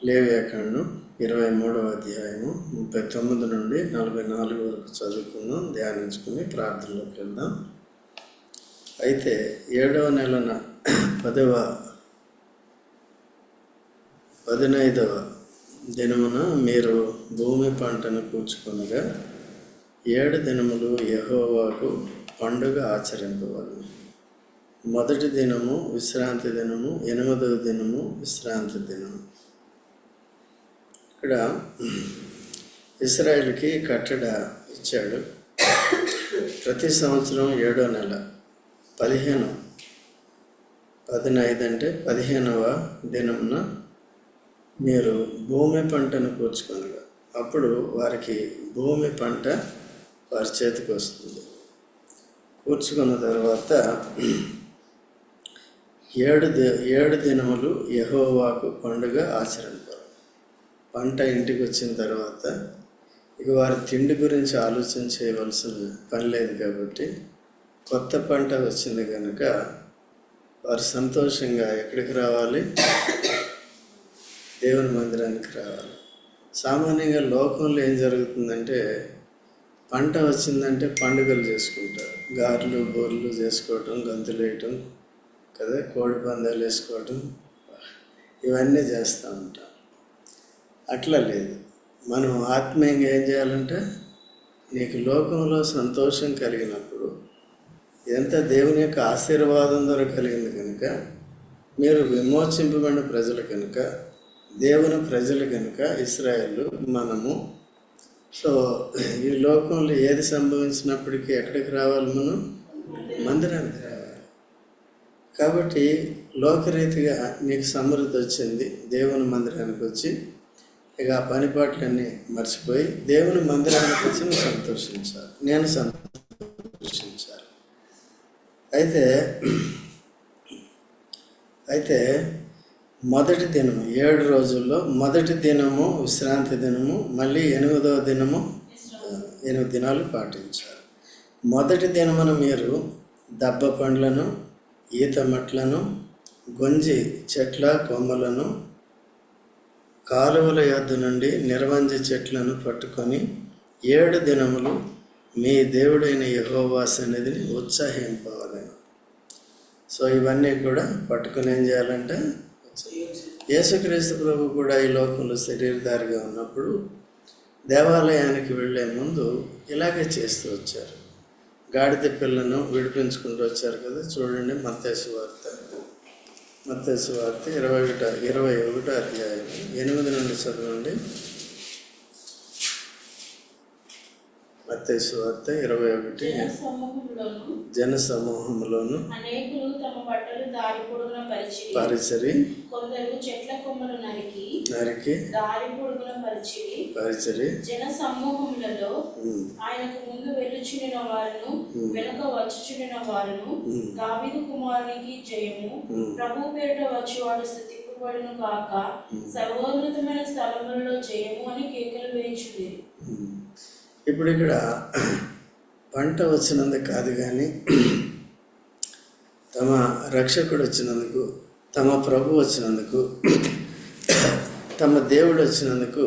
లేవియాకాండం 23వ అధ్యాయము 39 నుండి 44 వరకు చదువుకుందాం, ధ్యానించుకుని ప్రార్థనలోకి వెళ్దాం. అయితే 7వ నెలన 15వ దినమున మీరు భూమి పంటను కూర్చుకొనగా 7 దినములు యెహోవాకు పండుగ ఆచరింపవలెను. మొదటి దినము విశ్రాంతి దినము, 8వ దినము విశ్రాంతి దినము. ఇక్కడ ఇశ్రాయేలుకి కట్టడ ఇచ్చాడు. ప్రతి సంవత్సరం 7వ నెల 15 అంటే 15వ దినమున మీరు భూమి పంటను కూర్చుకొనగా, అప్పుడు వారికి భూమి పంట వారి చేతికి వస్తుంది. కూర్చుకున్న తర్వాత 7 దినములు యెహోవాకు పండుగ ఆచరింపాలి. పంట ఇంటికి వచ్చిన తర్వాత ఇక వారి తిండి గురించి ఆలోచన చేయవలసిన పని లేదు కాబట్టి, కొత్త పంట వచ్చింది కనుక వారు సంతోషంగా ఎక్కడికి రావాలి? దేవుని మందిరానికి రావాలి. సామాన్యంగా లోకంలో ఏం జరుగుతుందంటే, పంట వచ్చిందంటే పండుగలు చేసుకుంటారు. గారెలు బోర్లు చేసుకోవటం, గంతులు వేయటం కదా, కోడి పందాలు వేసుకోవటం, ఇవన్నీ చేస్తూ ఉంటాం. అట్లా లేదు. మనం ఆత్మీయంగా ఏం చేయాలంటే, నీకు లోకంలో సంతోషం కలిగినప్పుడు, ఎంత దేవుని యొక్క ఆశీర్వాదం ద్వారా కలిగింది కనుక, మీరు విమోచింపబడిన ప్రజలు కనుక, దేవుని ప్రజలు కనుక, ఇశ్రాయేలు మనము. సో ఈ లోకంలో ఏది సంభవించినప్పటికీ ఎక్కడికి రావాలి? మనం మందిరానికి రావాలి. కాబట్టి లోకరీతిగా నీకు సమృద్ధి వచ్చింది, దేవుని మందిరానికి వచ్చి ఇక ఆ పనిపాట్లన్నీ మర్చిపోయి దేవుని మందిరానికి వచ్చి నువ్వు సంతోషించాలి, నేను సంతోషించాలి. అయితే మొదటి దినము 7 రోజుల్లో మొదటి దినము విశ్రాంతి దినము, మళ్ళీ 8వ దినము 8 దినాలు పాటించాలి. మొదటి దినమున మీరు దబ్బ పండ్లను, ఈత మట్లను, గొంజి చెట్ల కొమ్మలను, కాలువల యొద్ద నుండి నిర్వంజి చెట్లను పట్టుకొని 7 దినములు మీ దేవుడైన యెహోవా సన్నిధిని ఉత్సాహింపవలెను. సో ఇవన్నీ కూడా పట్టుకొని ఏం చేయాలంటే, యేసుక్రీస్తు ప్రభు కూడా ఈ లోకంలో శరీరధారిగా ఉన్నప్పుడు దేవాలయానికి వెళ్ళే ముందు ఇలాగే చేస్తూ వచ్చారు. గాడిద పిల్లను విడిపించుకుంటూ వచ్చారు కదా. చూడండి, మత్తయి సువార్త 21వ అధ్యాయం 8 నుండి చదవండి. మత్తయి సువార్త 21. జన సమూహంలోను అనేకులు తమ బట్టలు దారి పొడుగున పరిచరి, కొందరు చెట్ల కొమ్మలు నరికి దారి పొడుగున పరిచరి, జన సమూహములలో ఆయనకు ముందు వెళ్ళుచున్న వారును వెనుక వచ్చుచున్న వారును, దావీదు కుమారునికి జయము, ప్రభు పేరిట వచ్చేవాడు స్తుతింపబడును కాక, సర్వోన్నతమైన స్థలములలో జయము అని కేకలు వేయుచుంది. ఇప్పుడు ఇక్కడ పంట వచ్చినందుకు కాదు కానీ, తమ రక్షకుడు వచ్చినందుకు, తమ ప్రభు వచ్చినందుకు, తమ దేవుడు వచ్చినందుకు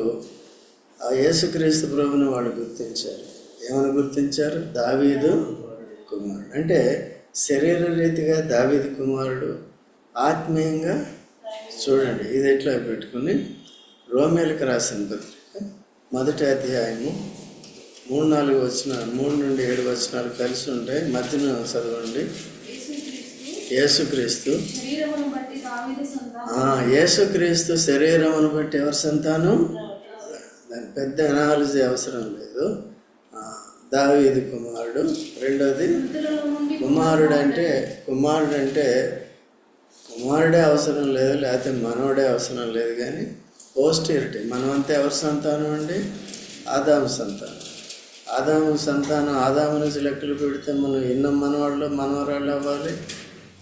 ఆ యేసుక్రీస్తు ప్రభుని వాళ్ళు గుర్తించారు. ఏమని గుర్తించారు? దావీదు కుమారుడు. అంటే శరీర రీతిగా దావీదు కుమారుడు, ఆత్మీయంగా చూడండి. ఇది ఎట్లా పెట్టుకుని రోమేలకు రాసిన పత్రిక 1వ అధ్యాయము 3 నుండి 7 వచనాలు కలిసి ఉంటాయి. మధ్యన చదవండి. యేసుక్రీస్తు శరీరమును బట్టి ఎవరి సంతానం? దాని పెద్ద అనాలజీ అవసరం లేదు. దావీదు కుమారుడు. రెండోది కుమారుడే అవసరం లేదు, లేకపోతే మనవడే అవసరం లేదు. కానీ పోస్టెరిటీ, మనమంతా ఎవరి సంతానం అండి? ఆదాము సంతానం. ఆదాము నుంచి లెక్కలు పెడితే మనం ఎన్నో మనవరాళ్ళు అవ్వాలి.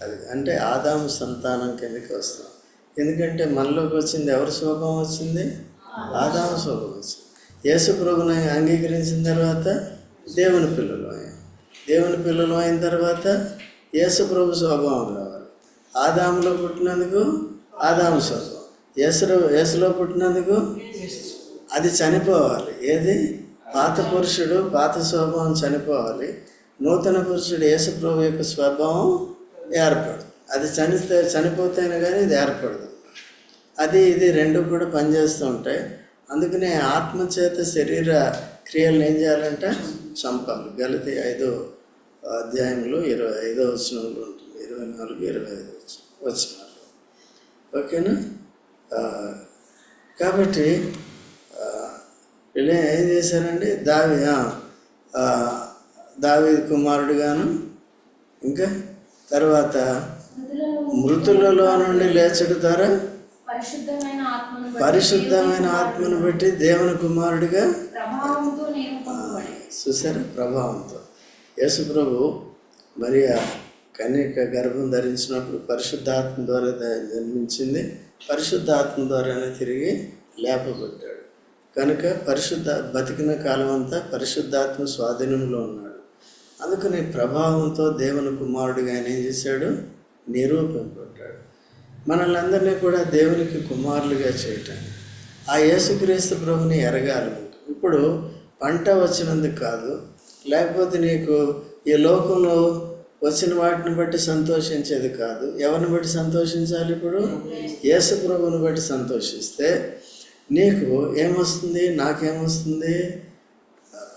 అది అంటే ఆదాము సంతానం కిందకి వస్తాం. ఎందుకంటే మనలోకి వచ్చింది ఎవరి స్వభావం వచ్చింది? ఆదాము స్వభావం వచ్చింది. యేసు ప్రభుని అంగీకరించిన తర్వాత దేవుని పిల్లలు అయిన తర్వాత యేసు ప్రభు స్వభావం రావాలి. ఆదాములో పుట్టినందుకు ఆదాము స్వభావం, యేసులో పుట్టినందుకు అది చనిపోవాలి. ఏది? పాత పురుషుడు, పాత స్వభావం చనిపోవాలి. నూతన పురుషుడు యేసు ప్రభు యొక్క స్వభావం ఏర్పడదు. అది చనిపోతేనే కానీ ఇది ఏర్పడదు. అది ఇది రెండు కూడా పనిచేస్తూ ఉంటాయి. అందుకనే ఆత్మచేత శరీర క్రియలను ఏం చేయాలంటే చంపాలి. గలతీ 5వ అధ్యాయంలో 25వ వచనంలో ఉంటుంది. 24, 25 వచనాలు. ఓకేనా? కాబట్టి వీళ్ళు ఏం చేశారండి? దావీదు కుమారుడుగాను, ఇంకా తర్వాత మృతులలో నుండి లేచడు ద్వారా పరిశుద్ధమైన ఆత్మను బట్టి దేవుని కుమారుడిగా చూసారా? ప్రభావంతో యేసు ప్రభు మరి కన్యక గర్భం ధరించినప్పుడు పరిశుద్ధాత్మ ద్వారా జన్మించింది. పరిశుద్ధాత్మ ద్వారానే తిరిగి లేపబడ్డాడు. కనుక బతికిన కాలం అంతా పరిశుద్ధాత్మ స్వాధీనంలో ఉన్నాడు. అందుకని ప్రభావంతో దేవుని కుమారుడిగా ఆయన ఏం చేశాడు? నిరూపింపబడ్డాడు. మనల్ని అందరినీ కూడా దేవునికి కుమారులుగా చేయటానికి ఆ యేసుక్రీస్తు ప్రభుని ఎరగాలి. ఇప్పుడు పంట వచ్చినందుకు కాదు, లేకపోతే నీకు ఈ లోకంలో వచ్చిన వాటిని బట్టి సంతోషించేది కాదు. ఎవరిని బట్టి సంతోషించాలి? ఇప్పుడు యేసు ప్రభుని బట్టి సంతోషిస్తే నీకు ఏమొస్తుంది? నాకేమొస్తుంది?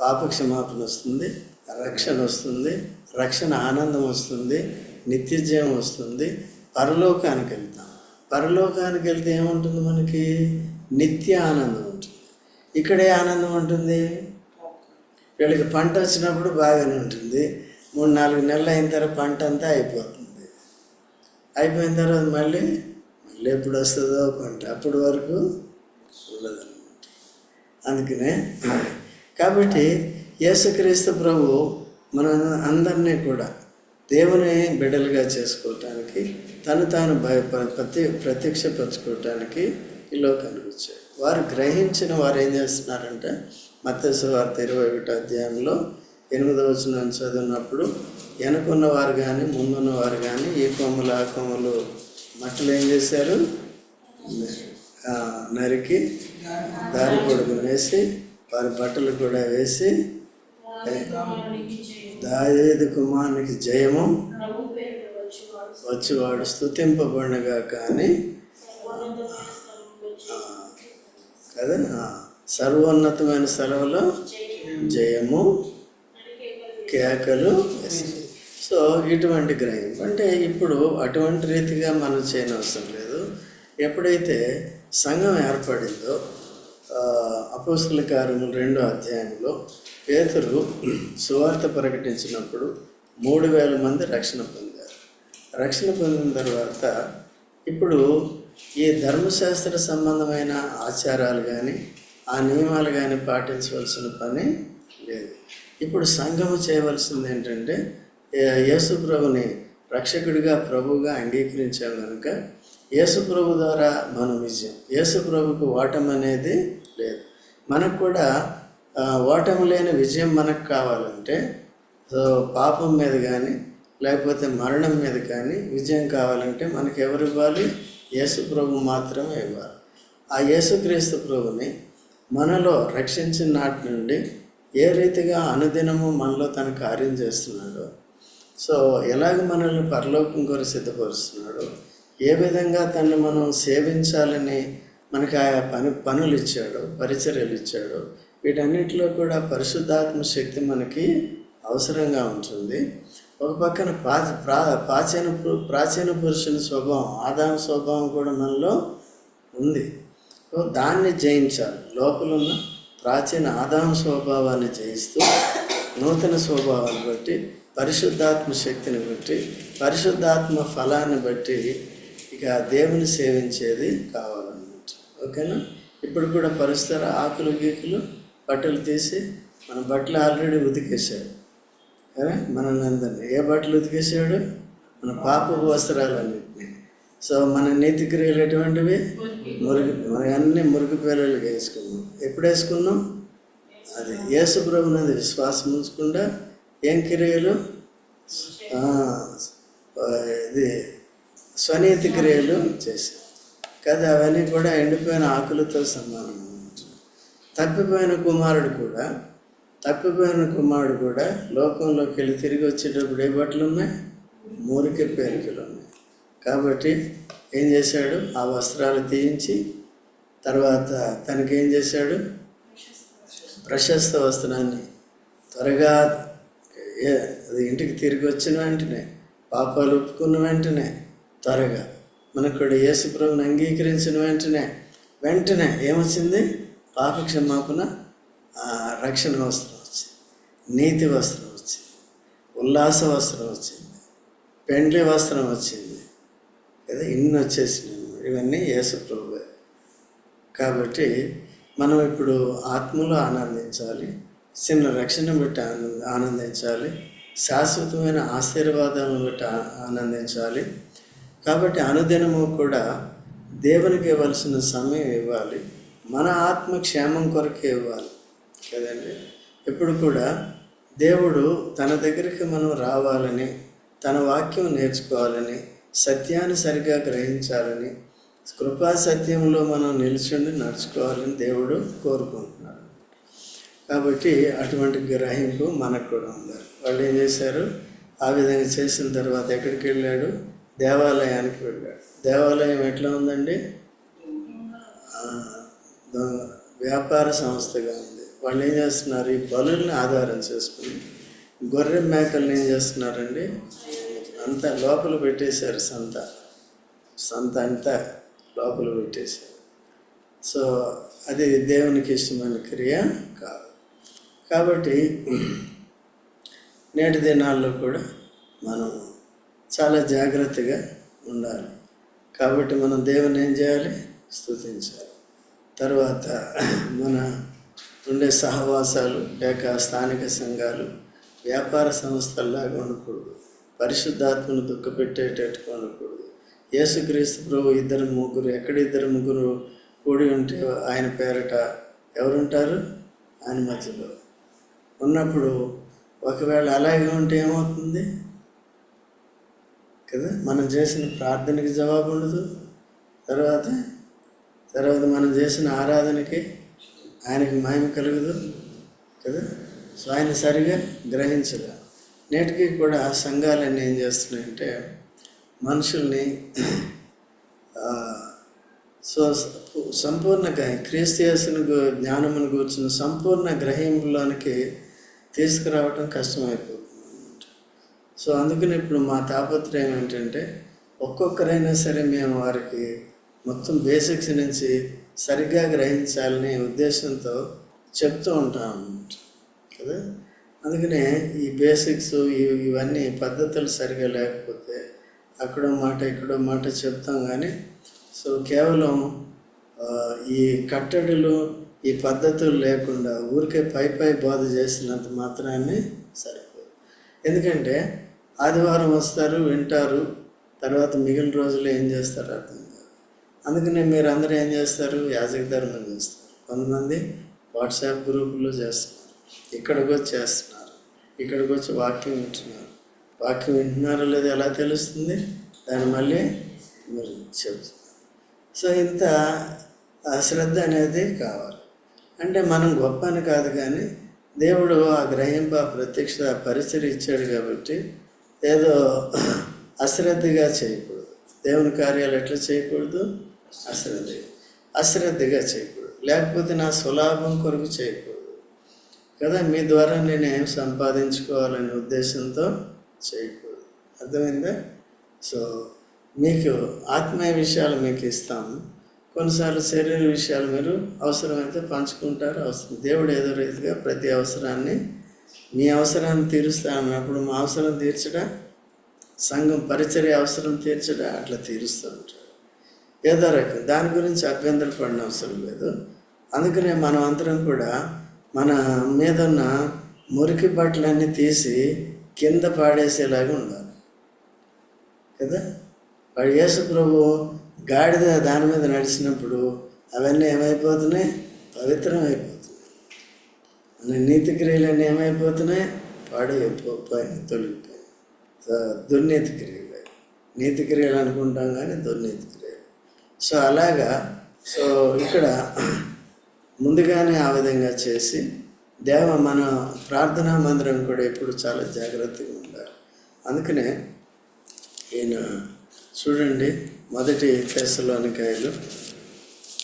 పాపక్షమాపణ వస్తుంది, రక్షణ వస్తుంది, రక్షణ ఆనందం వస్తుంది, నిత్యజీవం వస్తుంది. పరలోకానికి వెళ్తాం. పరలోకానికి వెళ్తే ఏముంటుంది? మనకి నిత్య ఆనందం ఉంటుంది. ఇక్కడే ఆనందం ఉంటుంది. వీళ్ళకి పంట వచ్చినప్పుడు బాగానే ఉంటుంది. 3-4 నెలలు అయిన తర్వాత పంట అంతా అయిపోతుంది. అయిపోయిన తర్వాత మళ్ళీ ఎప్పుడు వస్తుందో పంట, అప్పటి వరకు ఉండదన్నమాట. అందుకనే కాబట్టి యేసుక్రీస్తు ప్రభు మన అందరినీ కూడా దేవుని బిడ్డలుగా చేసుకోవటానికి, తాను ప్రత్యక్షపరచుకోవటానికి ఈ లోకానికి వచ్చాడు. వారు గ్రహించిన వారు ఏం చేస్తున్నారంటే మత్తయి సువార్త 21వ అధ్యాయంలో 8వ వచనం చదివినప్పుడు వెనకున్న వారు కానీ ముందున్న వారు కానీ ఈ కొమ్మలు ఆ కొమ్మలు మట్టలు ఏం చేశారు? నరికి దారి పొడుగును వేసి వారి బట్టలు కూడా వేసి దావీదు కుమారునికి జయము వచ్చివాడు స్తుతింపబడినగా కానీ కదా సర్వోన్నతమైన స్థలంలో జయము కేకలు. సో ఇటువంటి గ్రహింపు అంటే ఇప్పుడు అటువంటి రీతిగా మనం చేయనవసరం లేదు. ఎప్పుడైతే సంఘం ఏర్పడిందో అపోస్తలుల కార్యములు 2వ అధ్యాయంలో పేతురు సువార్త ప్రకటించినప్పుడు 3000 మంది రక్షణ పొందారు. రక్షణ పొందిన తర్వాత ఇప్పుడు ఈ ధర్మశాస్త్ర సంబంధమైన ఆచారాలు కానీ ఆ నియమాలు కానీ పాటించవలసిన పని లేదు. ఇప్పుడు సంఘము చేయవలసింది ఏంటంటే యేసు ప్రభుని రక్షకుడిగా ప్రభువుగా అంగీకరించాం కనుక యేసు ప్రభు ద్వారా మన విజయం. యేసు ప్రభుకు ఓటమి అనేది లేదు. మనకు కూడా ఓటమి లేని విజయం మనకు కావాలంటే పాపం మీద కానీ లేకపోతే మరణం మీద కానీ విజయం కావాలంటే మనకు ఎవరు ఇవ్వాలి? యేసు ప్రభు మాత్రమే ఇవ్వాలి. ఆ యేసుక్రీస్తు ప్రభుని మనలో రక్షించిన నాటి నుండి ఏ రీతిగా అనుదినము మనలో తన కార్యం చేస్తున్నాడో, సో ఎలాగ మనల్ని పరలోకం కొరకు సిద్ధపరుస్తున్నాడో, ఏ విధంగా తనని మనం సేవించాలని మనకి ఆయా పనులు ఇచ్చాడో, పరిచర్యలు ఇచ్చాడో, వీటన్నిటిలో కూడా పరిశుద్ధాత్మ శక్తి మనకి అవసరంగా ఉంటుంది. ఒక పక్కన ప్రాచీన పురుషుని స్వభావం, ఆదాము స్వభావం కూడా మనలో ఉంది. దాన్ని జయించాలి. లోపల ఉన్న ప్రాచీన ఆదాము స్వభావాన్ని జయిస్తూ నూతన స్వభావాన్ని బట్టి, పరిశుద్ధాత్మ శక్తిని బట్టి, పరిశుద్ధాత్మ ఫలాన్ని బట్టి ఇక దేవుని సేవించేది కావాలన్నమాట. ఓకేనా? ఇప్పుడు కూడా పరుస్తారు. ఆకులు గీకులు బట్టలు తీసి మన బట్టలు ఆల్రెడీ ఉతికేశాడు కదా మనల్ని అందరినీ. ఏ బట్టలు ఉతికేసాడు? మన పాపపు వస్త్రాలన్నింటినీ. సో మన నీతి క్రియలు ఎటువంటివి? మన అన్ని మురికి పిల్లలకి వేసుకున్నాం. ఎప్పుడు వేసుకున్నాం? అది యేసు ప్రభునందు విశ్వాసం ఉంచకుండా ఏం క్రియలు? ఇది స్వనీతి క్రియలు చేశాం. కదా, అవన్నీ కూడా ఎండిపోయిన ఆకులతో సమానం అన్నమాట. తప్పిపోయిన కుమారుడు కూడా లోకంలోకి వెళ్ళి తిరిగి వచ్చేటప్పుడు ఏ బట్టలు ఉన్నాయి? మురికి పేరికలు ఉన్నాయి. కాబట్టి ఏం చేశాడు? ఆ వస్త్రాలు తీయించి తర్వాత తనకేం చేశాడు? ప్రశస్త వస్త్రాన్ని త్వరగా అది ఇంటికి తిరిగి వచ్చిన వెంటనే, పాపాలు ఒప్పుకున్న వెంటనే, త్వరగా మనకు కూడా యేసు ప్రభువుని అంగీకరించిన వెంటనే ఏమొచ్చింది? పాప క్షమాపణ, రక్షణ వస్త్రం వచ్చింది, నీతి వస్త్రం వచ్చింది, ఉల్లాస వస్త్రం వచ్చింది, పెండ్లి వస్త్రం వచ్చింది కదా, ఇన్ని వచ్చేసినాయి. ఇవన్నీ యేసు ప్రభువే. కాబట్టి మనం ఇప్పుడు ఆత్మలో ఆనందించాలి, చిన్న రక్షణ బట్టి ఆనందించాలి, శాశ్వతమైన ఆశీర్వాదాలను బట్టి ఆనందించాలి. కాబట్టి అనుదినము కూడా దేవునికి ఇవ్వాల్సిన సమయం ఇవ్వాలి, మన ఆత్మ క్షేమం కొరకే ఇవ్వాలి కదండి. ఎప్పుడు కూడా దేవుడు తన దగ్గరికి మనం రావాలని, తన వాక్యం నేర్చుకోవాలని, సత్యాన్ని సరిగా గ్రహించాలని, కృపా సత్యంలో మనం నిలిచిండి నడుచుకోవాలని దేవుడు కోరుకుంటున్నాడు. కాబట్టి అటువంటి గ్రహింపు మనకు కూడా ఉండాలి. వాళ్ళు ఏం చేశారు? ఆ విధంగా చేసిన తర్వాత ఎక్కడికి వెళ్ళాడు? దేవాలయానికి వెళ్ళాడు. దేవాలయం ఎట్లా ఉందండి? వ్యాపార సంస్థగా ఉంది. వాళ్ళు ఏం చేస్తున్నారు? ఈ బలుల్ని ఆధారం చేసుకుని గొర్రె మేకల్ని ఏం చేస్తున్నారండి? అంతా లోపల పెట్టేశారు. సంత అంతా లోపల పెట్టేశారు. సో అది దేవునికి ఇష్టమైన క్రియ కాదు. కాబట్టి నేటి దినాల్లో కూడా మనం చాలా జాగ్రత్తగా ఉండాలి. కాబట్టి మనం దేవుని ఏం చేయాలి? స్తుతించాలి. తర్వాత మన ఉండే సహవాసాలు లేక స్థానిక సంఘాలు వ్యాపార సంస్థల్లాగా ఉండకూడదు, పరిశుద్ధాత్మను దుఃఖపెట్టేటట్టుగా ఉండకూడదు. యేసుక్రీస్తు ప్రభు ఇద్దరు ముగ్గురు కూడి ఉంటే ఆయన పేరట ఎవరుంటారు? ఆయన మధ్యలో ఉన్నప్పుడు ఒకవేళ అలాగే ఉంటే ఏమవుతుంది కదా, మనం చేసిన ప్రార్థనకి జవాబు ఉండదు, తర్వాత మనం చేసిన ఆరాధనకి ఆయనకి మహిమ కలుగదు కదా. సో ఆయన సరిగా గ్రహించగా నేటికి కూడా సంఘాలన్నీ ఏం చేస్తున్నాయంటే మనుషుల్ని సంపూర్ణంగా క్రీస్తు యేసుని జ్ఞానమును కూర్చున్న సంపూర్ణ గ్రహింపులోనికి తీసుకురావటం కష్టమైపోతుంది అన్నమాట. సో అందుకని ఇప్పుడు మా తాపత్రయం ఏంటంటే ఒక్కొక్కరైనా సరే మేము వారికి మొత్తం బేసిక్స్ నుంచి సరిగ్గా గ్రహించాలనే ఉద్దేశంతో చెప్తూ ఉంటాం అన్నమాట కదా. అందుకనే ఈ బేసిక్స్ ఇవన్నీ పద్ధతులు సరిగా లేకపోతే అక్కడో మాట ఇక్కడో మాట చెప్తాం. కానీ సో కేవలం ఈ కట్టడిలు ఈ పద్ధతులు లేకుండా ఊరికే పై బోధ చేసినంత మాత్రాన్ని సరిపోదు. ఎందుకంటే ఆదివారం వస్తారు, వింటారు, తర్వాత మిగిలిన రోజులు ఏం చేస్తారు అర్థం కాదు. అందుకనే మీరు అందరూ ఏం చేస్తారు? యాజక ధర్మం చేస్తారు. కొంతమంది వాట్సాప్ గ్రూపుల్లో చేస్తున్నారు, ఇక్కడికి వచ్చి చేస్తున్నారు, ఇక్కడికి వచ్చి వాక్యం వింటున్నారు. వాక్యం వింటున్నారో లేదో ఎలా తెలుస్తుంది? దాన్ని మళ్ళీ మీరు చెప్తున్నారు. సో ఇంత శ్రద్ధ అనేది కావాలి. అంటే మనం గొప్ప అని కాదు, కానీ దేవుడు ఆ గ్రహింపు, ఆ ప్రత్యక్ష పరిచయం ఇచ్చాడు కాబట్టి ఏదో అశ్రద్ధగా చేయకూడదు. దేవుని కార్యాలు ఎట్లా చేయకూడదు? అశ్రద్ధగా చేయకూడదు. లేకపోతే నా స్వలాభం కొరకు చేయకూడదు కదా. మీ ద్వారా నేను ఏం సంపాదించుకోవాలనే ఉద్దేశంతో చేయకూడదు. అర్థమైందా? సో మీకు ఆత్మీయ విషయాలు మీకు ఇస్తాము, కొన్నిసార్లు శరీర విషయాలు మీరు అవసరమైతే పంచుకుంటారు. దేవుడు ఏదో రీతిగా ప్రతి అవసరాన్ని, మీ అవసరాన్ని తీరుస్తా అన్నప్పుడు మా అవసరం తీర్చడా, సంఘం పరిచర్య అవసరం తీర్చడా, అట్లా తీరుస్తూ ఉంటాడు ఏదో రకం. దాని గురించి అభ్యంతరం పడిన అవసరం లేదు. అందుకనే మనం అందరం కూడా మన మీద ఉన్న మురికి బట్టలన్నీ తీసి కింద పాడేసేలాగా ఉండాలి కదా. వాడు యేసు ప్రభు గాడిద దాని మీద నడిచినప్పుడు అవన్నీ ఏమైపోతున్నాయి? పవిత్రం అయిపోతున్నాయి. మన నీతి క్రియలన్నీ ఏమైపోతున్నాయి? పాడైపోయి తొలిగిపోయి దుర్నీతి క్రియలు. నీతి క్రియలు అనుకుంటాం కానీ దుర్నీతి క్రియలు. సో అలాగా సో ఇక్కడ ముందుగానే ఆ విధంగా చేసి మన ప్రార్థనా మందిరం కూడా ఎప్పుడు చాలా జాగ్రత్తగా ఉండాలి. అందుకనే ఈయన చూడండి, మొదటి తెస్సలోనికాయలు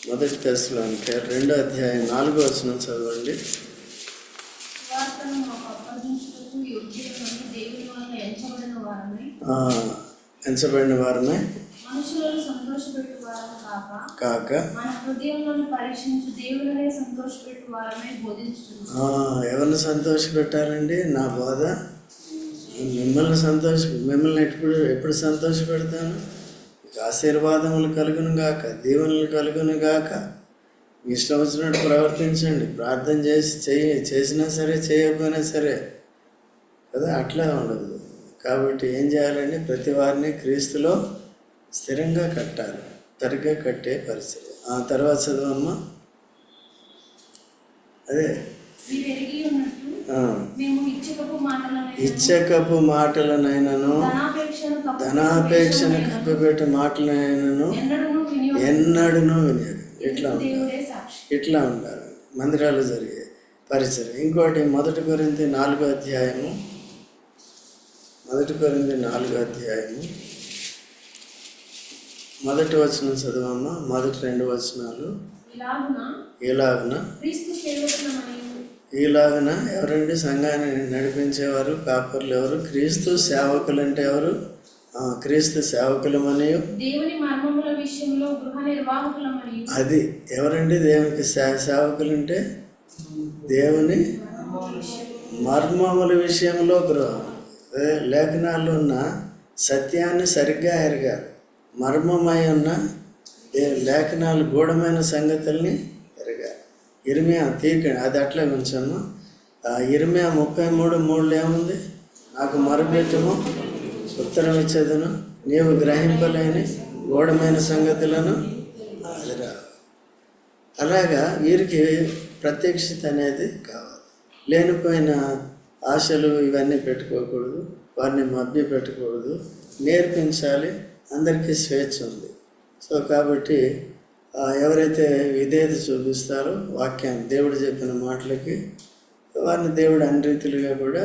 2వ అధ్యాయం 4వ వచనం చదవండి. ఎంచబడిన వారమే మనుషులను సంతోషపెట్టు వారము కాక మన హృదయంలోని పరీక్షించు దేవులనే సంతోషపెట్టు వారమే బోధించుచున్నాము. ఎవరిని సంతోషపెట్టాలండి? నా బోధ మిమ్మల్ని ఎప్పుడు సంతోషపెడతాను? ఆశీర్వాదములు కలుగును గాక, దీవెనలు కలుగును గాక. మీ ఇష్టం వచ్చినట్టు ప్రవర్తించండి. ప్రార్థన చేసినా సరే, చేయకపోయినా సరే కదా, అట్లా ఉండదు. కాబట్టి ఏం చేయాలండి? ప్రతి వారిని క్రీస్తులో స్థిరంగా కట్టాలి, సరిగ్గా కట్టే పరిస్థితి. ఆ తర్వాత చదవమ్మా. అదే ఇచ్చకపు మాటలనైనను ధనాపేక్షను కప్పిపెట్టే మాటలనైనను ఎన్నడూనూ వినియోగం. ఇట్లా ఉండాలి మందిరాలు జరిగే పరిచయం. ఇంకోటి 1 కొరింథీ 4వ అధ్యాయము 1 వచనం చదవమ్మా. మొదటి 2 వచనాలు. ఇలాగున ఎవరండి సంఘాన్ని నడిపించేవారు? కాపర్లు ఎవరు? క్రీస్తు సేవకులు అంటే ఎవరు? క్రీస్తు సేవకులమనియు దేవుని మర్మముల విషయంలో గృహ నిర్వాహకులమనియు. అది ఎవరండి దేవునికి సేవకులు అంటే? దేవుని మర్మముల విషయంలో గృహం. లేఖనాల్లో ఉన్న సత్యాన్ని సరిగ్గా ఎరగాలి. మర్మమై ఉన్న లేఖనాలు గూఢమైన సంగతుల్ని ఎరగాలి. ఇర్మియా తీర్కండి, అది అట్లా ఉంచాము. ఇర్మియా 33:3 ఏముంది? నాకు మొరపెట్టుము, ఉత్తరం ఇచ్చేదను, నీవు గ్రహింపలేని గూఢమైన సంగతులను అది రావు. అలాగా వీరికి ప్రత్యక్షత అనేది కావాలి. లేనిపోయిన ఆశలు ఇవన్నీ పెట్టుకోకూడదు, వారిని మభ్య పెట్టకూడదు, నేర్పించాలి. అందరికీ స్వేచ్ఛ ఉంది. సో కాబట్టి ఎవరైతే విధేయత చూపిస్తారో వాక్యాన్ని, దేవుడు చెప్పిన మాటలకి, వారిని దేవుడు అన్ని రీతిలుగా కూడా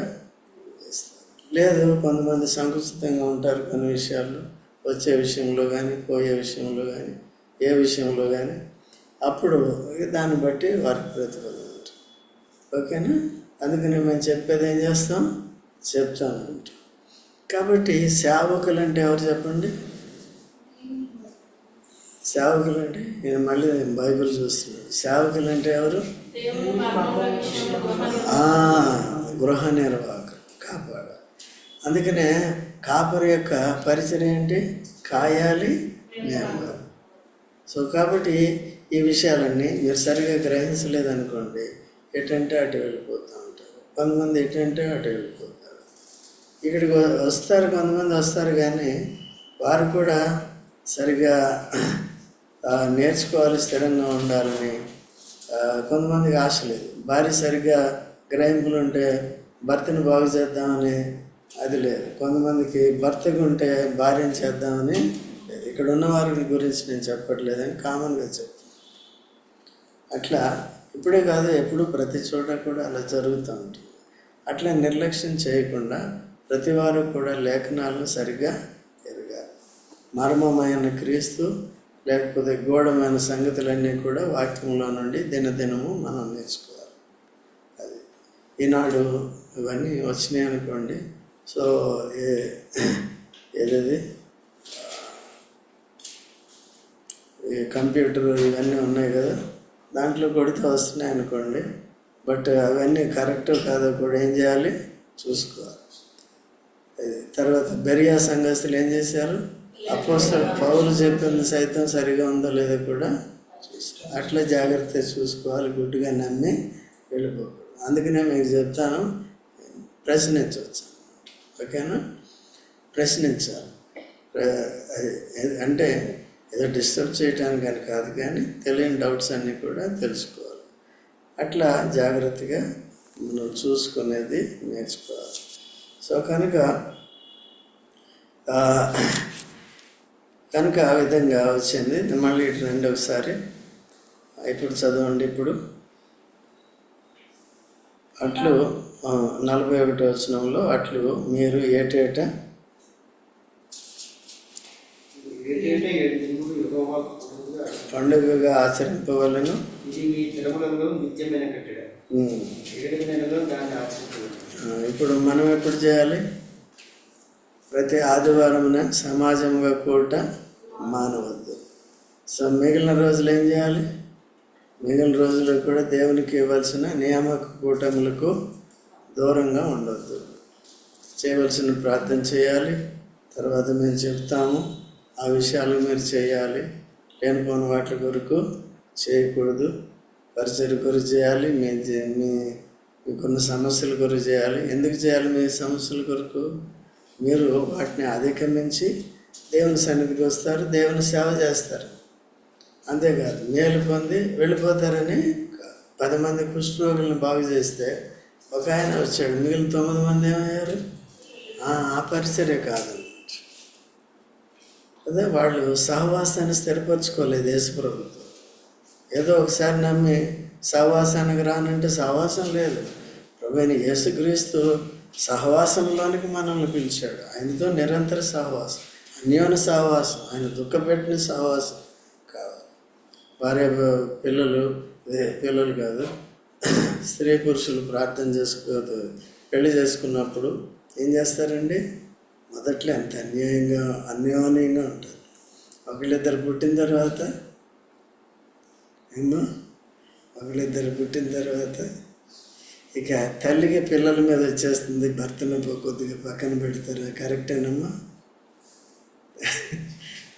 చేస్తారు. లేదు, కొంతమంది సంకుచితంగా ఉంటారు కొన్ని విషయాల్లో, వచ్చే విషయంలో కానీ, పోయే విషయంలో కానీ, ఏ విషయంలో కానీ. అప్పుడు దాన్ని బట్టి వారికి ప్రతిఫలం ఉంటుంది. ఓకేనా? అందుకని మేము చెప్పేది ఏం చేస్తాం? చెప్తానంటాం. కాబట్టి సేవకులు అంటే ఎవరు చెప్పండి? సేవకులు అంటే, నేను మళ్ళీ బైబిల్ చూస్తున్నాను. సేవకులు అంటే ఎవరు? గృహ నిర్వాహకులు, కాపాడాలి. అందుకనే కాపరి యొక్క పరిచయం ఏంటి? కాయాలి, నేర్పాలి. సో కాబట్టి ఈ విషయాలన్నీ మీరు సరిగా గ్రహించలేదనుకోండి, ఎటంటే అటు వెళ్ళిపోతూ ఉంటారు. కొంతమంది ఎటంటే అటు వెళ్ళిపోతారు. ఇక్కడికి వస్తారు, కొంతమంది వస్తారు, కానీ వారు కూడా సరిగా నేర్చుకోవాలి, స్థిరంగా ఉండాలని. కొంతమందికి ఆశ లేదు. భార్య సరిగ్గా గ్రహింపులు ఉంటే భర్తను బాగు చేద్దామని అది లేదు. కొంతమందికి భర్తకు ఉంటే భార్యను చేద్దామని లేదు. ఇక్కడ ఉన్న వారి గురించి నేను చెప్పట్లేదని కామన్గా చెప్తాను. అట్లా ఇప్పుడే కాదు, ఎప్పుడు ప్రతి చోట కూడా అలా జరుగుతూ ఉంటుంది. అట్లా నిర్లక్ష్యం చేయకుండా ప్రతి వారు కూడా లేఖనాలను సరిగ్గా ఎరగాలి. మర్మమైన క్రీస్తు లేకపోతే గూఢమైన సంగతులన్నీ కూడా వాక్యంలో నుండి దినదినము మనం నేర్చుకోవాలి. అది ఈనాడు ఇవన్నీ వచ్చినాయి అనుకోండి. సో ఏదది ఈ కంప్యూటర్ ఇవన్నీ ఉన్నాయి కదా, దాంట్లో కొడితే వస్తున్నాయి అనుకోండి. బట్ అవన్నీ కరెక్ట్ కాదో కూడా ఏం చేయాలి? చూసుకోవాలి. తర్వాత బెరియా సంఘస్థులు ఏం చేశారు? అపోస్తలుడు పౌలు చెప్పింది సైతం సరిగా ఉందో లేదో కూడా చూసుకోవాలి. అట్లా జాగ్రత్తగా చూసుకోవాలి. గుడ్డుగా నమ్మి వెళ్ళిపోకూడదు. అందుకనే మీకు చెప్తాను, ప్రశ్నించవచ్చు. ఓకేనా? ప్రశ్నించాలి. అంటే ఏదో డిస్టర్బ్ చేయడానికి అని కాదు, కానీ తెలియని డౌట్స్ అన్నీ కూడా తెలుసుకోవాలి. అట్లా జాగ్రత్తగా మనం చూసుకునేది నేర్చుకోవాలి. సో కనుక కనుక ఆ విధంగా వచ్చింది. మళ్ళీ ఇటు రండి ఒకసారి, ఇప్పుడు చదవండి. ఇప్పుడు అట్లు 41వ వచనంలో, అట్లు మీరు ఏటేటా పండుగగా ఆచరింపవలను. ఇది మీ దినములలో నిత్యమైన కట్టడ. 7 నెలలో దాన్ని ఆచరించవచ్చు. ఇప్పుడు మనం ఎప్పుడు చేయాలి? ప్రతి ఆదివారమున సమాజంగా కూట మానవద్దు. సో మిగిలిన రోజులు ఏం చేయాలి? మిగిలిన రోజులు కూడా దేవునికి ఇవ్వాల్సిన నియామక కూటములకు దూరంగా ఉండొద్దు. చేయవలసిన ప్రార్థన చేయాలి. తర్వాత మేము చెప్తాము, ఆ విషయాలు మీరు చేయాలి. లేనిపోని వాటి కొరకు చేయకూడదు. పరిచయం కొరకు చేయాలి. మీకున్న సమస్యల కొరకు చేయాలి. ఎందుకు చేయాలి? మీ సమస్యల కొరకు మీరు వాటిని అధిగమించి దేవుని సన్నిధికి వస్తారు, దేవుని సేవ చేస్తారు. అంతేకాదు మేలు పొంది వెళ్ళిపోతారని 10 మంది కుష్ఠరోగులను బాగు చేస్తే ఒక ఆయన వచ్చాడు, మిగిలిన 9 మంది ఏమయ్యారు? ఆ పరిచర్య కాదన్నమాట. అదే వాళ్ళు సహవాసాన్ని స్థిరపరచుకోలేదు యేసు ప్రభుత్వం. ఏదో ఒకసారి నమ్మి సహవాసానికి రానంటే సహవాసం లేదు. ప్రభువైన యేసుక్రీస్తు సహవాసంలోనికి మనల్ని పిలిచాడు. ఆయనతో నిరంతర సహవాసం, అన్యోన్య సహవాసం, ఆయన దుఃఖపెట్టిన సహవాసం కావాలి. భార్య పిల్లలు కాదు, స్త్రీ పురుషులు ప్రార్థన పెళ్లి చేసుకున్నప్పుడు ఏం చేస్తారండి? మొదట్లో ఎంత అన్యోన్యంగా ఉంటారు. ఒకళ్ళిద్దరు పుట్టిన తర్వాత ఇక తల్లికి పిల్లల మీద వచ్చేస్తుంది, భర్తను కొద్దిగా పక్కన పెడతారు. కరెక్టేనమ్మా?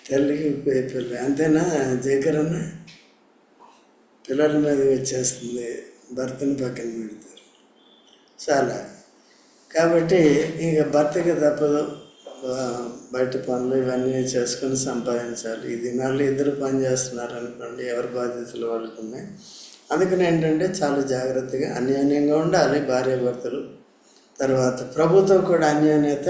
తల్లికి పిల్ల అంతేనా? జయకరన్నా? పిల్లల మీద వచ్చేస్తుంది, భర్తను పక్కన పెడతారు. చాలా కాబట్టి ఇక భర్తకి తప్పదు, బయట పనులు ఇవన్నీ చేసుకొని సంపాదించాలి. ఈ దినాల్లో ఇద్దరు పని చేస్తున్నారు అనుకోండి, ఎవరి బాధ్యతలు వాళ్ళకు ఉన్నాయి. అందుకని ఏంటంటే చాలా జాగ్రత్తగా అన్యోన్యంగా ఉండాలి భార్యాభర్తలు. తర్వాత ప్రభుత్వం కూడా అన్యోన్యత.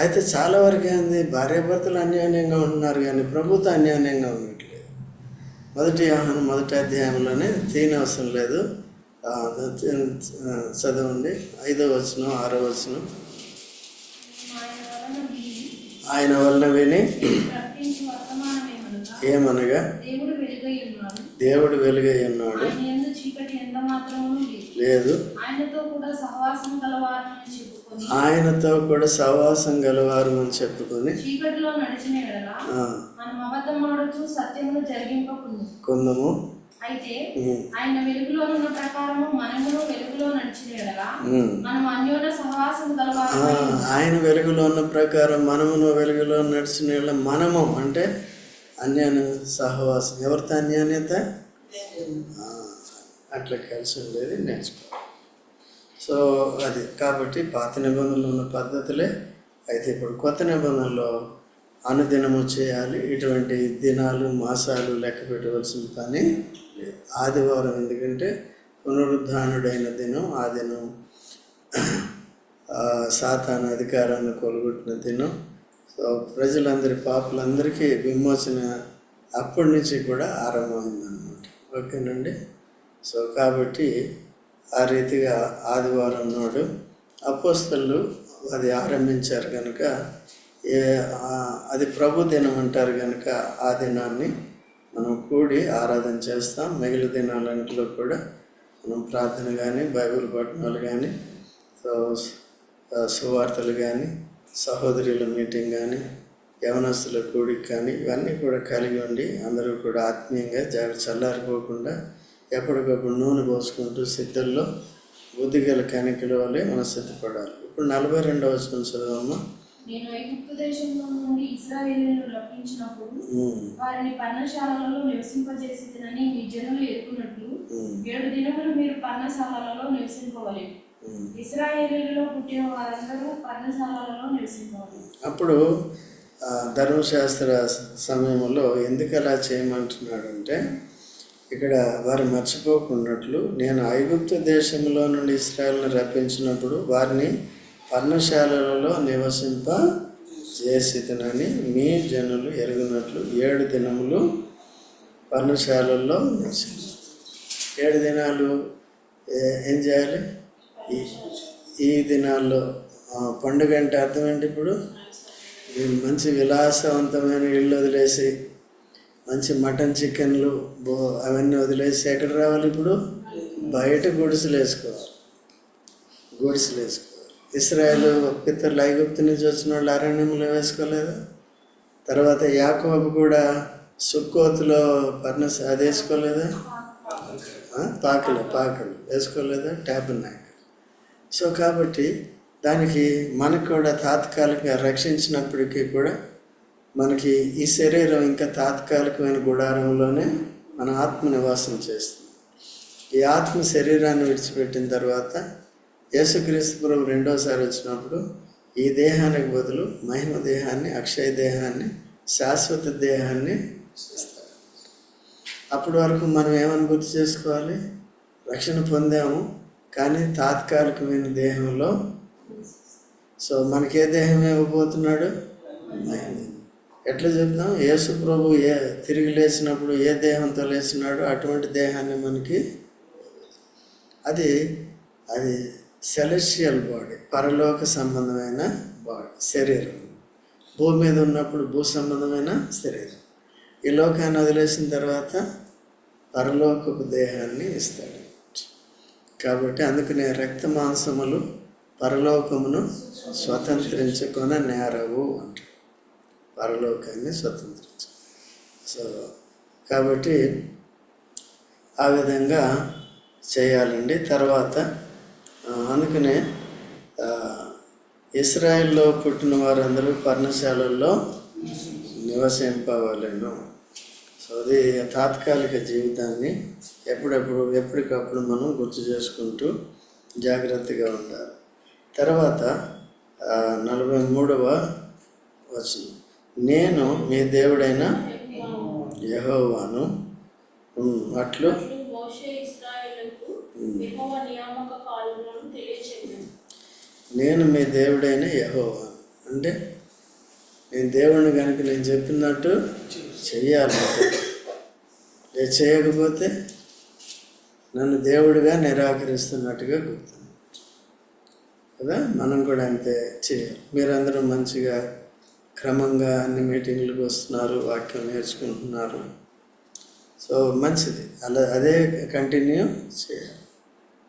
అయితే చాలా వరకు ఏంది, భార్యాభర్తలు అన్యోన్యంగా ఉంటున్నారు కానీ ప్రభుత్వం అన్యోన్యంగా ఉండట్లేదు. 1 యోహాను 1వ అధ్యాయంలోనే తీయనవసరం లేదు, చదవండి. 5వ వచనం 6వ వచనం. ఆయన వలన విని ఏమనగా దేవుడు వెలుగై ఉన్నాడు, లేదు ఆయనతో కూడా సహవాసం గలవారు అని చెప్పుకొని కొందము. అయితే ఆయన వెలుగులో ఉన్న ప్రకారము మనమును వెలుగులో నడిచిన యెడల మనము అన్యోన్య సహవాసం గలవారు. ఆయన వెలుగులో ఉన్న ప్రకారం మనమును వెలుగులో నడిచిన యెడల మనము అంటే అన్యోన్య సహవాసం. ఎవరితో అన్యోన్యత? అట్లా కలిసి ఉండేది నేర్చుకోవాలి. సో అది కాబట్టి పాత నిబంధనలు ఉన్న పద్ధతులే. అయితే ఇప్పుడు కొత్త నిబంధనలో అనుదినము చేయాలి. ఇటువంటి దినాలు మాసాలు లెక్క పెట్టవలసిన పని లేదు. ఆదివారం ఎందుకంటే పునరుద్ధానుడైన దినం, ఆ దినం సాతాను అధికారాన్ని కొలగొట్టిన దినం. సో ప్రజలందరి పాపులందరికీ విమోచన అప్పటి నుంచి కూడా ఆరంభమైందన్నమాట. ఓకేనండి. సో కాబట్టి ఆ రీతిగా ఆదివారం నాడు అపోస్తలులు అది ఆరంభించారు కనుక అది ప్రభు దినం అంటారు కనుక ఆ దినాన్ని మనం కూడి ఆరాధన చేస్తాం. మిగిలిన దినాలన్నింటిలో కూడా మనం ప్రార్థన కానీ, బైబిల్ పఠనాలు కానీ, సువార్తలు కానీ, సహోదరుల మీటింగ్ కానీ, యవనస్తుల కూడిక కానీ, ఇవన్నీ కూడా కలిగి ఉండి అందరూ కూడా ఆత్మీయంగా చల్లారిపోకుండా ఎప్పటికప్పుడు నూనె పోసుకుంటూ సిద్ధల్లో బుద్ధిగల కణికల వల్లే మనం సిద్ధపడాలి. ఇప్పుడు 42వ వచనం చదవమ్మా. నేను ఐగుప్తు దేశంలో నుండి ఇశ్రాయేలును రప్పించినప్పుడు వారిని పర్ణశాలలలో నివసింపజేసినని మీ జనులు ఎరుగునట్లు 7 దినములు మీరు పర్ణశాలలలో నివసింపవలెను. ఇశ్రాయేలులో పుట్టిన వారందరూ పర్ణశాలలలో నివసింపవలెను. అప్పుడు ధర్మశాస్త్ర సమయంలో ఎందుకు అలా చేయమంటున్నాడంటే, ఇక్కడ వారు మర్చిపోకున్నట్లు నేను ఐగుప్తు దేశంలో నుండి ఇశ్రాయేలును రప్పించినప్పుడు వారిని పర్ణశాలలలో నివసింప చేసిదనని మీ జనులు ఎరుగునట్లు 7 దినములు పర్ణశాలల్లో నివసించు. 7 దినాలు ఏం చేయాలి? ఈ దినాల్లో పండుగ అంటే అర్థం ఏంటి? ఇప్పుడు మంచి విలాసవంతమైన ఇళ్ళు వదిలేసి, మంచి మటన్ చికెన్లు అవన్నీ వదిలేసి ఎక్కడ రావాలి? ఇప్పుడు బయట గుడిసెలు వేసుకోవాలి. ఇశ్రాయేలు పితరులు ఐగుప్తు నుంచి వచ్చిన వాళ్ళు అరణ్యంలో వేసుకోలేదా? తర్వాత యాకోబు కూడా సుక్కోతులో అది వేసుకోలేదా? పాకలు వేసుకోలేదా? ట్యాబర్నాకిల్. సో కాబట్టి దానికి మనకు కూడా తాత్కాలికంగా రక్షించినప్పటికీ కూడా మనకి ఈ శరీరం ఇంకా తాత్కాలికమైన గుడారంలోనే మన ఆత్మ నివాసం చేస్తుంది. ఈ ఆత్మ శరీరాన్ని విడిచిపెట్టిన తర్వాత యేసుక్రీస్తు ప్రభు రెండోసారి వచ్చినప్పుడు ఈ దేహానికి బదులు మహిమ దేహాన్ని, అక్షయ దేహాన్ని, శాశ్వత దేహాన్ని ఇస్తాడు. అప్పటి వరకు మనం ఏమని గుర్తు చేసుకోవాలి? రక్షణ పొందాము, కానీ తాత్కాలికమైన దేహంలో. సో మనకే దేహం ఇవ్వబోతున్నాడు? మహిమ. ఎట్లా చెప్తాం? యేసు ప్రభు తిరిగి లేచినప్పుడు ఏ దేహంతో లేచినాడో అటువంటి దేహాన్ని మనకి అది సెలెస్టియల్ బాడీ, పరలోక సంబంధమైన బాడీ, శరీరం. భూమి మీద ఉన్నప్పుడు భూ సంబంధమైన శరీరం. ఈ లోకాన్ని వదిలేసిన తర్వాత పరలోకపు దేహాన్ని ఇస్తాడు. కాబట్టి అందుకనే రక్త మాంసములు పరలోకమును స్వతంత్రించుకొని నేరవు అంటారు. పరలోకాన్ని స్వతంత్రించు. సో కాబట్టి ఆ విధంగా చేయాలండి. తర్వాత అందుకనే ఇశ్రాయేల్లో పుట్టిన వారందరూ పర్ణశాలల్లో నివసింపవలెను. సో అది తాత్కాలిక జీవితాన్ని ఎప్పటికప్పుడు మనం గుర్తు చేసుకుంటూ జాగ్రత్తగా ఉండాలి. తర్వాత 43వ వచనం, నేను మీ దేవుడైన యెహోవాను అట్లు నేను మీ దేవుడైన యెహోవా అంటే నేను దేవుడిని కనుక నేను చెప్పినట్టు చెయ్యాలి. నేను చేయకపోతే నన్ను దేవుడిగా నిరాకరిస్తున్నట్టుగా గుర్తు కదా. మనం కూడా అంతే చేయాలి. మీరందరూ మంచిగా క్రమంగా అన్ని మీటింగ్లకు వస్తున్నారు, వాక్యం నేర్చుకుంటున్నారు. సో మంచిది, అదే కంటిన్యూ చేయాలి.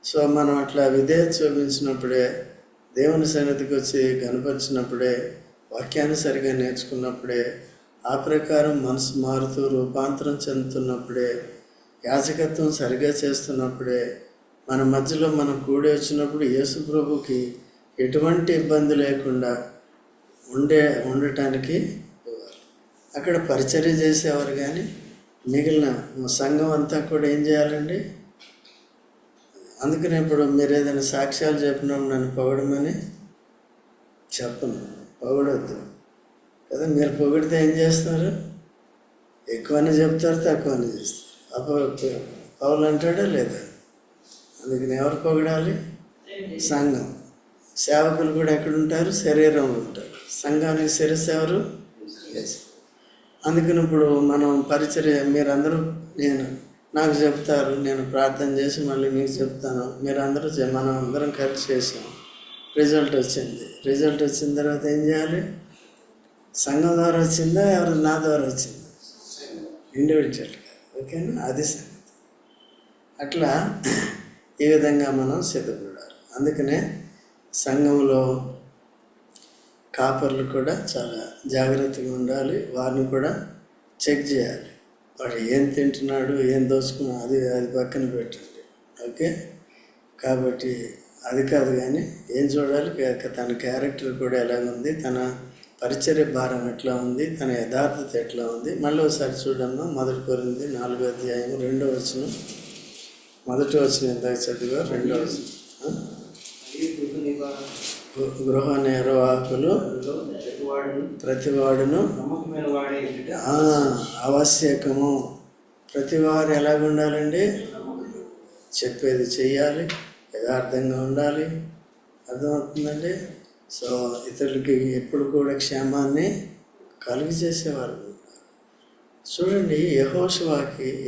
సో మనం అట్లా విధేయత చూపించినప్పుడే, దేవుని సన్నిధికి వచ్చి కనపరిచినప్పుడే, వాక్యాన్ని సరిగా నేర్చుకున్నప్పుడే, ఆ ప్రకారం మనసు మారుతూ రూపాంతరం చెందుతున్నప్పుడే, యాజకత్వం సరిగా చేస్తున్నప్పుడే, మన మధ్యలో మనం కూడి వచ్చినప్పుడు యేసు ప్రభుకి ఎటువంటి ఇబ్బంది లేకుండా ఉండటానికి ఇవ్వాలి. అక్కడ పరిచర్య చేసేవారు, కానీ మిగిలిన సంఘం అంతా కూడా ఏం చేయాలండి? అందుకని ఇప్పుడు మీరు ఏదైనా సాక్ష్యాలు చెప్పినప్పుడు నన్ను పొగడమని చెప్పను, పొగడొద్దు కదా. మీరు పొగిడితే ఏం చేస్తారు? ఎక్కువనే చెప్తారు, తక్కువనే చేస్తారు. అప్పుడు పౌలు అంటాడా లేదా? అందుకని ఎవరు పొగడాలి? సంఘం. సేవకులు కూడా ఎక్కడుంటారు? శరీరంలో ఉంటారు. సంఘానికి శిరస్సు ఎవరు? అందుకని ఇప్పుడు మనం పరిచర్య మీరందరూ నాకు చెప్తారు, నేను ప్రార్థన చేసి మళ్ళీ మీకు చెప్తాను. మీరందరూ మనం అందరం కలిసి చేసాం, రిజల్ట్ వచ్చిన తర్వాత ఏం చేయాలి? సంఘం ద్వారా వచ్చిందా, ఎవరు నా ద్వారా వచ్చిందా? ఇండివిజువల్గా. ఓకేనా? అది సంగతి. అట్లా ఈ విధంగా మనం సిద్ధపడాలి. అందుకనే సంఘంలో కాపర్లు కూడా చాలా జాగ్రత్తగా ఉండాలి. వారిని కూడా చెక్ చేయాలి. వాడు ఏం తింటున్నాడు, ఏం దోచుకున్నాడు, అది పక్కన పెట్టండి. ఓకే? కాబట్టి అది కాదు, కానీ ఏం చూడాలి? తన క్యారెక్టర్ కూడా ఎలాగుంది, తన పరిచర్య భారం ఎట్లా ఉంది, తన యథార్థత ఎట్లా ఉంది. మళ్ళీ ఒకసారి చూడమ్మా, 1 కొరింథీ 4వ అధ్యాయం 2వ వచనం. 1వ వచనం ఎందాక చదివా? 2వ వచనం. గృహ నిర్వాహకులు ప్రతివాడును ఆవశ్యకము. ప్రతివారు ఎలాగుండాలండి? చెప్పేది చెయ్యాలి, యథార్థంగా ఉండాలి. అర్థమవుతుందండి? సో ఇతరులకి ఎప్పుడు కూడా క్షేమాన్ని కలుగు చేసేవారు. చూడండి,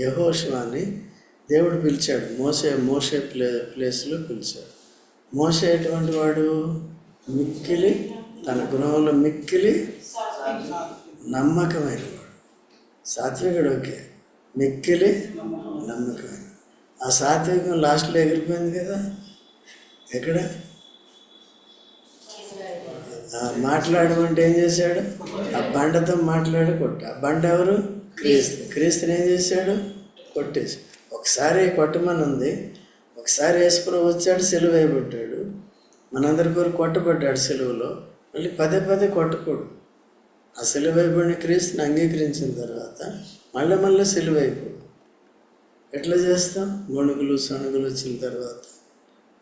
యెహోషువాని దేవుడు పిలిచాడు. మోషే ప్లేస్లో పిలిచాడు. మోషే ఎటువంటి వాడు? మిక్కిలి, తన గృహంలో మిక్కిలి నమ్మకమైన వాడు. సాత్వికుడు ఓకే, మిక్కిలి నమ్మకమైన. ఆ సాత్వికం లాస్ట్లో ఎగిరిపోయింది కదా. ఎక్కడ మాట్లాడమంటే ఏం చేశాడు? ఆ బండతో కొట్ట. ఆ బండ ఎవరు? క్రీస్తుని ఏం చేశాడు? కొట్టేసి. ఒకసారి కొట్టమని ఉంది, ఒకసారి యేసుప్రభు వచ్చాడు, సిలువ వేయబడ్డాడు, మనందరి కొరకు కొట్టబడ్డాడు సిలువలో. మళ్ళీ పదే కొట్టకూడదు. ఆ సిలువ వేయబడిన క్రీస్తుని అంగీకరించిన తర్వాత మళ్ళీ సిలువ వేయకూడదు. ఎట్లా చేస్తాం? గొణుగులు సణుగులు వచ్చిన తర్వాత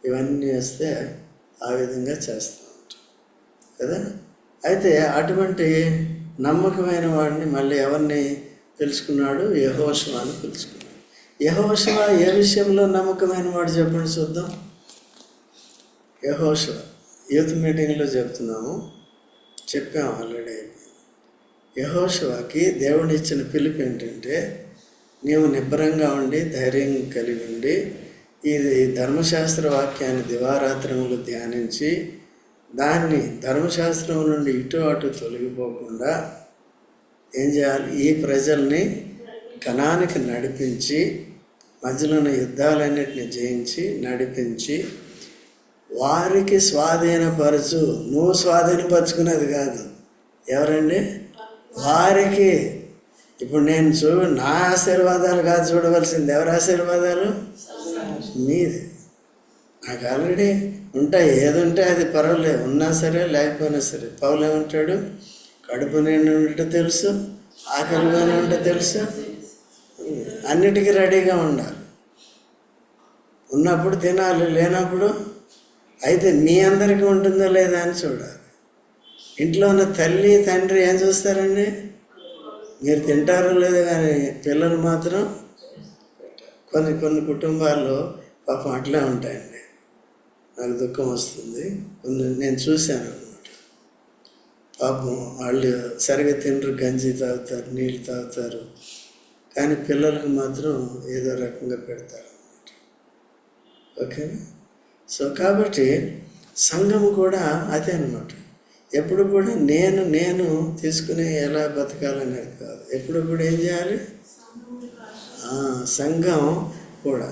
ఇవన్నీ వస్తే ఆ విధంగా చేస్తూ ఉంటాం కదా. అయితే అటువంటి నమ్మకమైన వాడిని మళ్ళీ ఎవరిని తెలుసుకున్నాడు? యెహోషువని తెలుసుకున్నాడు. యెహోషువ ఏ విషయంలో నమ్మకమైన వాడు చెప్పండి చూద్దాం. యెహోషువ యూత్ మీటింగ్లో చెప్పాము ఆల్రెడీ. యెహోషువకి దేవుడు ఇచ్చిన పిలుపు ఏంటంటే, నీవు నిబ్బరంగా ఉండి ధైర్యం కలిగి ఉండి ఈ ధర్మశాస్త్ర వాక్యాన్ని దివారాత్రములు ధ్యానించి దాన్ని ధర్మశాస్త్రం నుండి ఇటు అటు తొలగిపోకుండా ఏం చేయాలి? ఈ ప్రజల్ని కనానికి నడిపించి మధ్యలో ఉన్న యుద్ధాలన్నిటిని జయించి నడిపించి వారికి స్వాధీనపరచు. నువ్వు స్వాధీనపరచుకునేది కాదు. ఎవరండి? వారికి. ఇప్పుడు నేను నా ఆశీర్వాదాలు కాదు చూడవలసింది. ఎవరి ఆశీర్వాదాలు? మీది. నాకు ఆల్రెడీ ఉంటాయి. ఏది ఉంటే అది పర్వాలేదు, ఉన్నా సరే లేకపోయినా సరే. పౌలు ఏమంటాడు? కడుపు నిండి ఉంటే తెలుసు, ఆకలిగానే ఉంటే తెలుసు, అన్నిటికీ రెడీగా ఉండాలి. ఉన్నప్పుడు తినాలి, లేనప్పుడు. అయితే మీ అందరికీ ఉంటుందో లేదా అని చూడాలి. ఇంట్లో ఉన్న తల్లి తండ్రి ఏం చూస్తారండి? మీరు తింటారో లేదో, కానీ పిల్లలు మాత్రం కొన్ని కుటుంబాల్లో పాపం అట్లే ఉంటాయండి. నాకు దుఃఖం వస్తుంది. నేను చూశాను అన్నమాట. పాపం వాళ్ళు సరిగా తినరు, గంజి తాగుతారు, నీళ్ళు తాగుతారు, కానీ పిల్లలకు మాత్రం ఏదో రకంగా పెడతారు అన్నమాట. ఓకేనా? సో కాబట్టి సంఘం కూడా అదే అన్నమాట. ఎప్పుడు కూడా నేను తీసుకుని ఎలా బతకాలనేది కాదు. ఎప్పుడు కూడా ఏం చేయాలి? సంఘం కూడా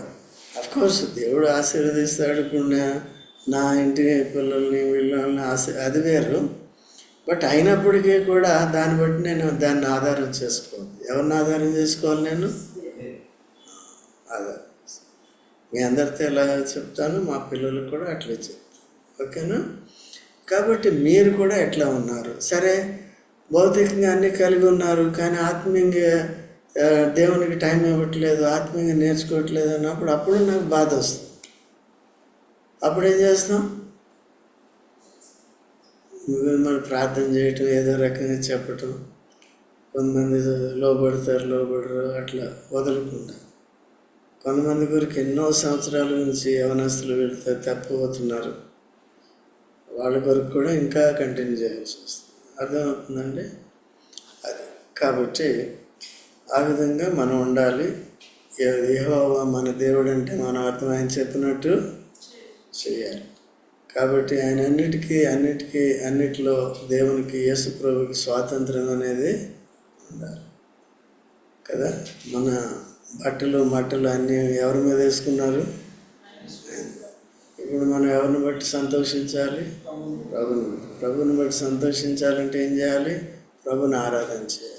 అఫ్కోర్స్ దేవుడు ఆశీర్వదిస్తాడు కూడా, నా ఇంటి పిల్లల్ని వీళ్ళని అది వేరు. బట్ అయినప్పటికీ కూడా దాన్ని బట్టి నేను దాన్ని ఆధారం చేసుకోవాలి. ఎవరిని ఆధారం చేసుకోవాలి? నేను ఆధారం. మీ అందరితో ఎలా చెప్తాను, మా పిల్లలకు కూడా అట్లే చెప్తాను. ఓకేనా? కాబట్టి మీరు కూడా ఎట్లా ఉన్నారు? సరే, భౌతికంగా అన్నీ కలిగి ఉన్నారు, కానీ ఆత్మీయంగా దేవునికి టైం ఇవ్వట్లేదు, ఆత్మీయంగా నేర్చుకోవట్లేదు అన్నప్పుడు అప్పుడు నాకు బాధ వస్తుంది. అప్పుడు ఏం చేస్తాం? మనం ప్రార్థన చేయటం, ఏదో రకంగా చెప్పటం. కొంతమంది లోబడరు, అట్లా వదలకుండా. కొంతమంది గురికి ఎన్నో సంవత్సరాల నుంచి యవనస్తులు వెళితే తప్పిపోతున్నారు. వాళ్ళ కొరకు కూడా ఇంకా కంటిన్యూ చేయాల్సి వస్తుంది. అర్థమవుతుందండి? అది కాబట్టి ఆ విధంగా మనం ఉండాలి. యెహోవా మన దేవుడు అంటే మనం అర్థం ఆయన చెప్పినట్టు చేయాలి. కాబట్టి ఆయన అన్నిటిలో దేవునికి, యేసు ప్రభువుకి స్వాతంత్రం అనేది ఉండాలి కదా. మన బట్టలు అన్నీ ఎవరి మీద వేసుకున్నారు? ఇప్పుడు మనం ఎవరిని బట్టి సంతోషించాలి? ప్రభుని బట్టి సంతోషించాలంటే ఏం చేయాలి? ప్రభుని ఆరాధన చేయాలి.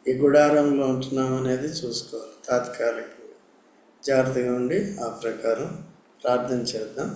ఈ గుడారంలో ఉంటున్నాం అనేది చూసుకోవాలి. తాత్కాలికంగా జాగ్రత్తగా ఉండి ఆ ప్రకారం ప్రార్థన చేద్దాం.